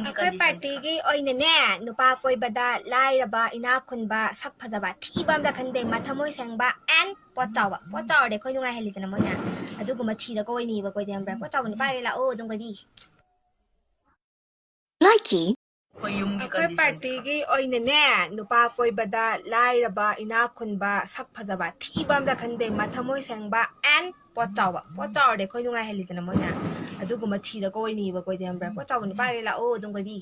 ꯑꯩꯈꯣꯏ ꯄꯥꯔꯇꯤꯒꯤ ꯑꯣꯏꯅꯅꯦ ꯅꯨꯄꯥ ꯀꯣꯏꯕꯗ ꯂꯥꯏꯔꯕ ꯏꯅꯥꯛ ꯈꯨꯟꯕ ꯁꯛ ꯐꯖꯕ ꯊꯤꯕ ꯑꯝꯇ ꯈꯟꯗꯦ ꯃꯊꯃꯣꯏ ꯁꯦꯡꯕ ꯑꯦꯟ ꯄꯣꯠ ꯆꯥꯎꯕ ꯆꯥꯎꯔꯗꯤ ꯑꯩꯈꯣꯏ ꯅꯨꯡꯉꯥꯏꯍꯜꯂꯤꯗꯅ ꯃꯣꯏꯅ ꯑꯗꯨꯒꯨꯝꯕ ꯊꯤꯔ ꯀꯣꯏꯅꯤꯕ ꯑꯩꯈꯣꯏꯗꯤ ꯈꯪꯕ꯭ꯔꯥ ꯄꯣꯠ ꯆꯥꯎꯕ ꯅꯨꯄꯥꯒꯩ ꯂꯥꯛꯑꯣ ꯑꯗꯨꯝ ꯀꯣꯏꯕꯤ ꯑꯩꯈꯣꯏ ꯄꯥꯔꯇꯤꯒꯤ ꯑꯣꯏꯅꯅꯦ ꯅꯨꯄꯥ ꯀꯣꯏꯕꯗ ꯂꯥꯏꯔꯕ ꯏꯅꯥꯛ ꯈꯨꯟꯕ ꯁꯛ ꯐꯖꯕ ꯊꯤꯕ ꯑꯝꯇ ꯈꯟꯗꯦ ꯃꯊꯃꯣꯏ ꯁꯦꯡꯕ ꯑꯦꯟ ꯄꯣꯠ ꯆꯥꯎꯔꯗꯤ ꯑꯩꯈꯣꯏ ꯅꯨꯡꯉꯥꯏꯍꯜꯂꯤꯗꯅ ꯃꯣꯏꯅ ꯑꯗꯨꯒꯨꯝꯕ ꯊꯤꯔ ꯀꯣꯏꯅꯤꯕ ꯑꯩꯈꯣꯏꯗꯤ ꯈꯪꯕ꯭ꯔꯥ ꯄꯣꯠ ꯆꯥꯎꯕ ꯅꯨꯄꯥꯒꯩ ꯂꯥꯛꯑꯣ ꯑꯗꯨꯝ ꯀꯣꯏꯕꯤ